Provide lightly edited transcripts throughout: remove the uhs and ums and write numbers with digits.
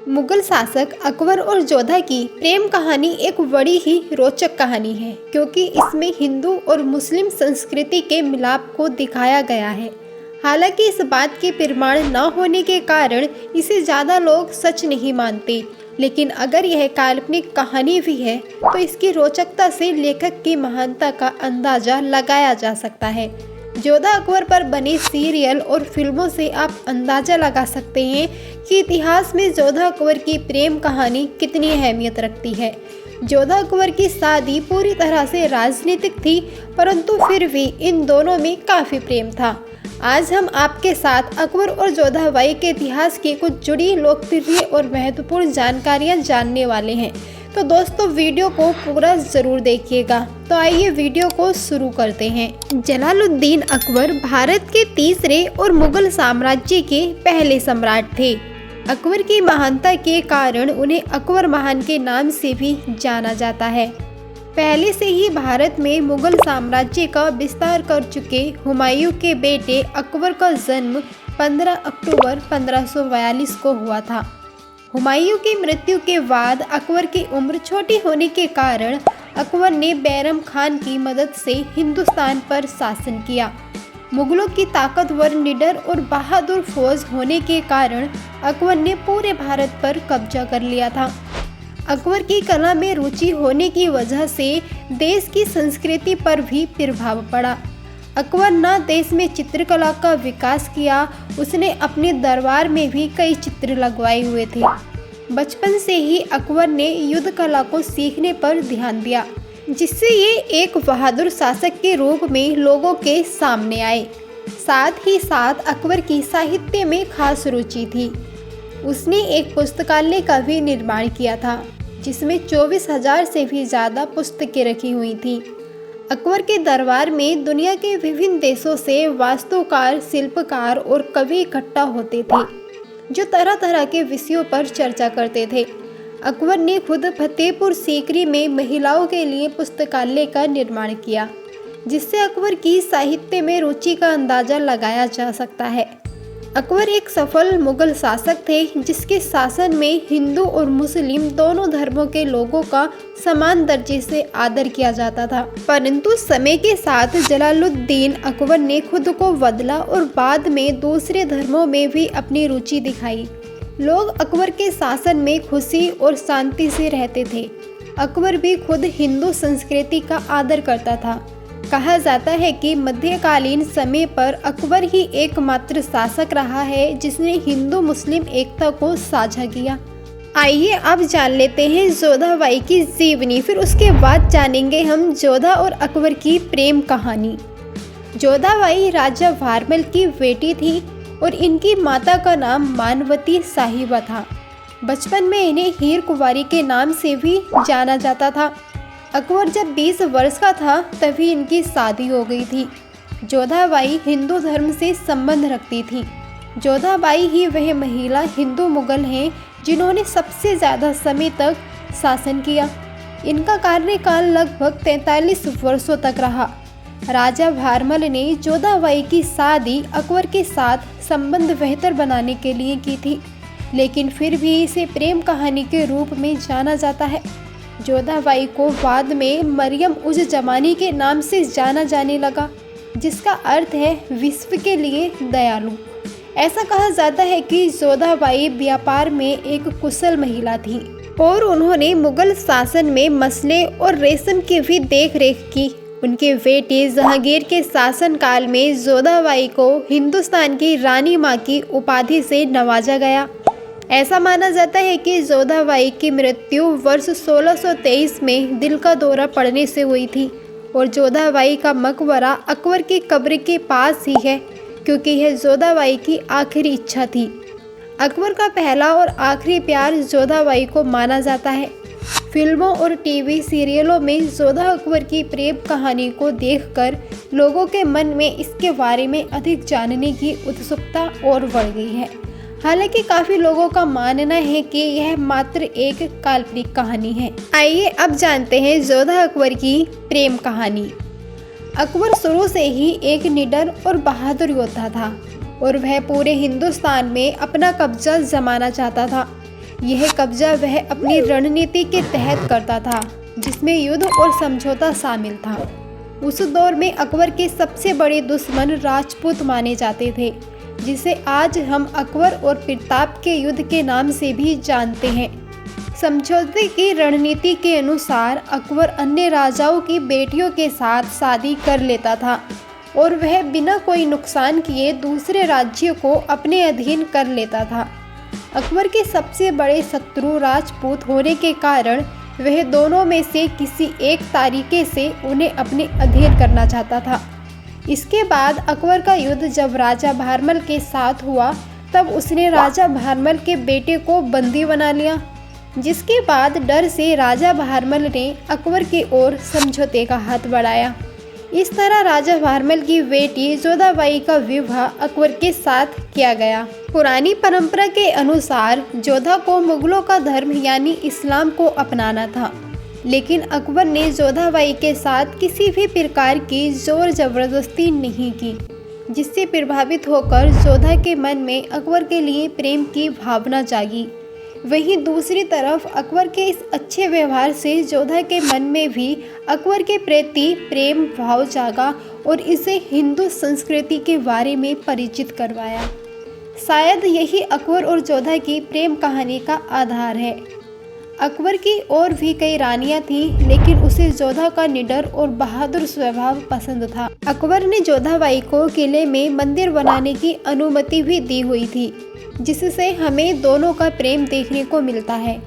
मुगल शासक अकबर और जोधा की प्रेम कहानी एक बड़ी ही रोचक कहानी है, क्योंकि इसमें हिंदू और मुस्लिम संस्कृति के मिलाप को दिखाया गया है। हालांकि इस बात के प्रमाण न होने के कारण इसे ज़्यादा लोग सच नहीं मानते, लेकिन अगर यह काल्पनिक कहानी भी है तो इसकी रोचकता से लेखक की महानता का अंदाजा लगाया जा सकता है। जोधा अकबर पर बने सीरियल और फिल्मों से आप अंदाज़ा लगा सकते हैं कि इतिहास में जोधा अकबर की प्रेम कहानी कितनी अहमियत रखती है। जोधा अकबर की शादी पूरी तरह से राजनीतिक थी, परंतु फिर भी इन दोनों में काफ़ी प्रेम था। आज हम आपके साथ अकबर और जोधाबाई के इतिहास की कुछ जुड़ी लोकप्रिय और महत्वपूर्ण जानकारियाँ जानने वाले हैं। तो दोस्तों, वीडियो को पूरा ज़रूर देखिएगा। तो आइए वीडियो को शुरू करते हैं। जलालुद्दीन अकबर भारत के तीसरे और मुगल साम्राज्य के पहले सम्राट थे। अकबर की महानता के कारण उन्हें अकबर महान के नाम से भी जाना जाता है। पहले से ही भारत में मुगल साम्राज्य का विस्तार कर चुके हुमायूं के बेटे अकबर का जन्म 15 अक्टूबर 1542 को हुआ था। हुमायूं की मृत्यु के बाद अकबर की उम्र छोटी होने के कारण अकबर ने बैरम खान की मदद से हिंदुस्तान पर शासन किया। मुगलों की ताकतवर, निडर और बहादुर फौज होने के कारण अकबर ने पूरे भारत पर कब्जा कर लिया था। अकबर की कला में रुचि होने की वजह से देश की संस्कृति पर भी प्रभाव पड़ा। अकबर न देश में चित्रकला का विकास किया, उसने अपने दरबार में भी कई चित्र लगवाए हुए थे। बचपन से ही अकबर ने युद्ध कला को सीखने पर ध्यान दिया, जिससे ये एक बहादुर शासक के रूप में लोगों के सामने आए। साथ ही साथ अकबर की साहित्य में खास रुचि थी। उसने एक पुस्तकालय का भी निर्माण किया था, जिसमें 24,000 से भी ज़्यादा पुस्तकें रखी हुई थी। अकबर के दरबार में दुनिया के विभिन्न देशों से वास्तुकार, शिल्पकार और कवि इकट्ठा होते थे, जो तरह तरह के विषयों पर चर्चा करते थे। अकबर ने खुद फतेहपुर सीकरी में महिलाओं के लिए पुस्तकालय का निर्माण किया, जिससे अकबर की साहित्य में रुचि का अंदाज़ा लगाया जा सकता है। अकबर एक सफल मुगल शासक थे, जिसके शासन में हिंदू और मुस्लिम दोनों धर्मों के लोगों का समान दर्जे से आदर किया जाता था। परंतु समय के साथ जलालुद्दीन अकबर ने खुद को बदला और बाद में दूसरे धर्मों में भी अपनी रुचि दिखाई। लोग अकबर के शासन में खुशी और शांति से रहते थे। अकबर भी खुद हिंदू संस्कृति का आदर करता था। कहा जाता है कि मध्यकालीन समय पर अकबर ही एकमात्र शासक रहा है जिसने हिंदू मुस्लिम एकता को साझा किया। आइए अब जान लेते हैं जोधाबाई की जीवनी, फिर उसके बाद जानेंगे हम जोधा और अकबर की प्रेम कहानी। जोधाबाई राजा भारमल की बेटी थी और इनकी माता का नाम मानवती साहिबा था। बचपन में इन्हें हीर कुंवारी के नाम से भी जाना जाता था। अकबर जब 20 वर्ष का था तभी इनकी शादी हो गई थी। जोधाबाई हिंदू धर्म से संबंध रखती थी। जोधाबाई ही वह महिला हिंदू मुगल हैं जिन्होंने सबसे ज़्यादा समय तक शासन किया। इनका कार्यकाल लगभग 43 वर्षों तक रहा। राजा भारमल ने जोधाबाई की शादी अकबर के साथ संबंध बेहतर बनाने के लिए की थी, लेकिन फिर भी इसे प्रेम कहानी के रूप में जाना जाता है। जोधाबाई को बाद में मरियम उज जमानी के नाम से जाना जाने लगा, जिसका अर्थ है विश्व के लिए दयालु। ऐसा कहा जाता है कि जोधाबाई व्यापार में एक कुशल महिला थी और उन्होंने मुगल शासन में मसले और रेशम की भी देखरेख की। उनके बेटे जहांगीर के शासनकाल में जोधाबाई को हिंदुस्तान की रानी माँ की उपाधि से नवाजा गया। ऐसा माना जाता है कि जोधाबाई की मृत्यु वर्ष 1623 में दिल का दौरा पड़ने से हुई थी और जोधाबाई का मकबरा अकबर की कब्र के पास ही है, क्योंकि यह जोधाबाई की आखिरी इच्छा थी। अकबर का पहला और आखिरी प्यार जोधाबाई को माना जाता है। फिल्मों और टीवी सीरियलों में जोधा अकबर की प्रेम कहानी को देखकर लोगों के मन में इसके बारे में अधिक जानने की उत्सुकता और बढ़ गई है। हालांकि काफ़ी लोगों का मानना है कि यह मात्र एक काल्पनिक कहानी है। आइए अब जानते हैं जोधा अकबर की प्रेम कहानी। अकबर शुरू से ही एक निडर और बहादुर योद्धा था और वह पूरे हिंदुस्तान में अपना कब्जा जमाना चाहता था। यह कब्जा वह अपनी रणनीति के तहत करता था, जिसमें युद्ध और समझौता शामिल था। उस दौर में अकबर के सबसे बड़े दुश्मन राजपूत माने जाते थे, जिसे आज हम अकबर और प्रताप के युद्ध के नाम से भी जानते हैं। समझौते की रणनीति के अनुसार अकबर अन्य राजाओं की बेटियों के साथ शादी कर लेता था और वह बिना कोई नुकसान किए दूसरे राज्य को अपने अधीन कर लेता था। अकबर के सबसे बड़े शत्रु राजपूत होने के कारण वह दोनों में से किसी एक तरीके से उन्हें अपने अधीन करना चाहता था। इसके बाद अकबर का युद्ध जब राजा भारमल के साथ हुआ, तब उसने राजा भारमल के बेटे को बंदी बना लिया, जिसके बाद डर से राजा भारमल ने अकबर की ओर समझौते का हाथ बढ़ाया। इस तरह राजा भारमल की बेटी जोधाबाई का विवाह अकबर के साथ किया गया। पुरानी परंपरा के अनुसार जोधा को मुगलों का धर्म यानी इस्लाम को अपनाना था, लेकिन अकबर ने जोधाबाई के साथ किसी भी प्रकार की जोर जबरदस्ती नहीं की, जिससे प्रभावित होकर जोधा के मन में अकबर के लिए प्रेम की भावना जागी। वहीं दूसरी तरफ अकबर के इस अच्छे व्यवहार से जोधा के मन में भी अकबर के प्रति प्रेम भाव जागा और इसे हिंदू संस्कृति के बारे में परिचित करवाया। शायद यही अकबर और जोधा की प्रेम कहानी का आधार है। अकबर की और भी कई रानियां थीं, लेकिन उसे जोधा का निडर और बहादुर स्वभाव पसंद था। अकबर ने जोधाबाई को किले में मंदिर बनाने की अनुमति भी दी हुई थी, जिससे हमें दोनों का प्रेम देखने को मिलता है।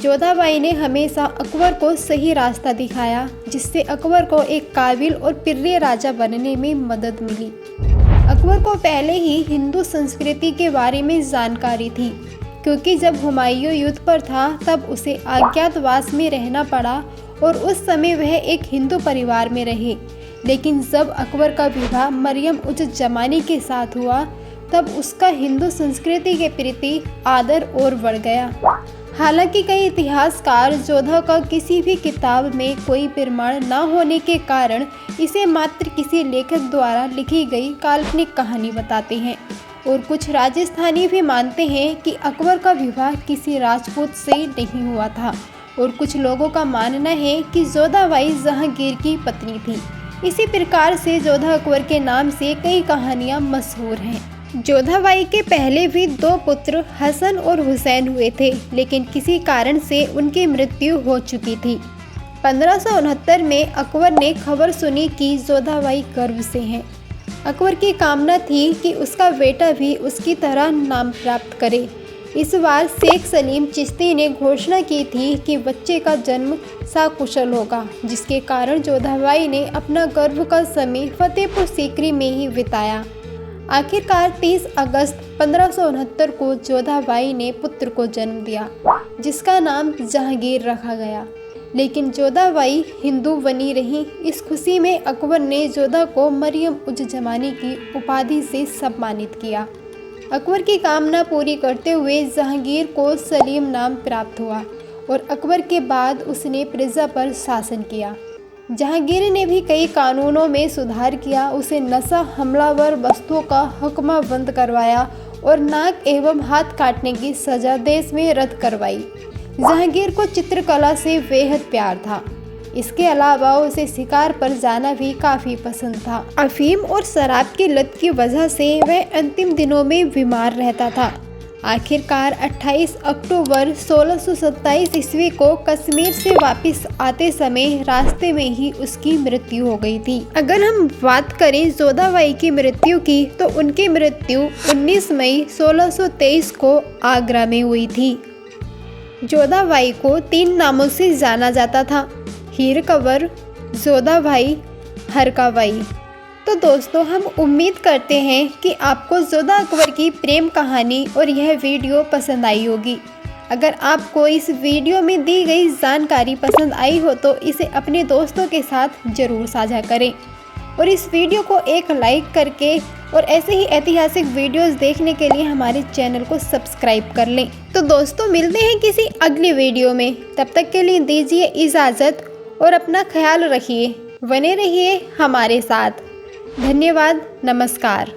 जोधाबाई ने हमेशा अकबर को सही रास्ता दिखाया, जिससे अकबर को एक काबिल और प्रिय राजा बनने में मदद मिली। अकबर को पहले ही हिंदू संस्कृति के बारे में जानकारी थी, क्योंकि जब हुमायूं युद्ध पर था तब उसे अज्ञातवास में रहना पड़ा और उस समय वह एक हिंदू परिवार में रहे। लेकिन जब अकबर का विवाह मरियम उज जमानी के साथ हुआ, तब उसका हिंदू संस्कृति के प्रति आदर और बढ़ गया। हालांकि कई इतिहासकार जोधा का किसी भी किताब में कोई प्रमाण न होने के कारण इसे मात्र किसी लेखक द्वारा लिखी गई काल्पनिक कहानी बताते हैं, और कुछ राजस्थानी भी मानते हैं कि अकबर का विवाह किसी राजपूत से नहीं हुआ था, और कुछ लोगों का मानना है कि जोधाबाई जहांगीर की पत्नी थी। इसी प्रकार से जोधा अकबर के नाम से कई कहानियां मशहूर हैं। जोधाबाई के पहले भी 2 पुत्र हसन और हुसैन हुए थे, लेकिन किसी कारण से उनकी मृत्यु हो चुकी थी। 1569 में अकबर ने खबर सुनी कि जोधाबाई गर्भ से हैं। अकबर की कामना थी कि उसका बेटा भी उसकी तरह नाम प्राप्त करे। इस बार शेख सलीम चिश्ती ने घोषणा की थी कि बच्चे का जन्म सकुशल होगा, जिसके कारण जोधाबाई ने अपना गर्भ का समय फतेहपुर सीकरी में ही बिताया। आखिरकार 30 अगस्त 1569 को जोधाबाई ने पुत्र को जन्म दिया, जिसका नाम जहांगीर रखा गया। लेकिन जोधाबाई हिंदू बनी रही। इस खुशी में अकबर ने जोधा को मरियम उज जमानी की उपाधि से सम्मानित किया। अकबर की कामना पूरी करते हुए जहांगीर को सलीम नाम प्राप्त हुआ और अकबर के बाद उसने प्रजा पर शासन किया। जहांगीर ने भी कई कानूनों में सुधार किया। उसे नशा, हमलावर वस्तुओं का हकमा बंद करवाया और नाक एवं हाथ काटने की सजा देश में रद्द करवाई। जहांगीर को चित्रकला से बेहद प्यार था। इसके अलावा उसे शिकार पर जाना भी काफ़ी पसंद था। अफीम और शराब की लत की वजह से वह अंतिम दिनों में बीमार रहता था। आखिरकार 28 अक्टूबर 1627 ईस्वी को कश्मीर से वापस आते समय रास्ते में ही उसकी मृत्यु हो गई थी। अगर हम बात करें जोधाबाई की मृत्यु की, तो उनकी मृत्यु 19 मई 1623 को आगरा में हुई थी। जोधाबाई को 3 नामों से जाना जाता था: हीर कंवर, जोधाबाई, हरकाबाई। तो दोस्तों, हम उम्मीद करते हैं कि आपको जोधा अकबर की प्रेम कहानी और यह वीडियो पसंद आई होगी। अगर आपको इस वीडियो में दी गई जानकारी पसंद आई हो तो इसे अपने दोस्तों के साथ ज़रूर साझा करें और इस वीडियो को एक लाइक करके और ऐसे ही ऐतिहासिक वीडियोस देखने के लिए हमारे चैनल को सब्सक्राइब कर लें। तो दोस्तों, मिलते हैं किसी अगली वीडियो में। तब तक के लिए दीजिए इजाज़त और अपना ख्याल रखिए। बने रहिए हमारे साथ। धन्यवाद। नमस्कार।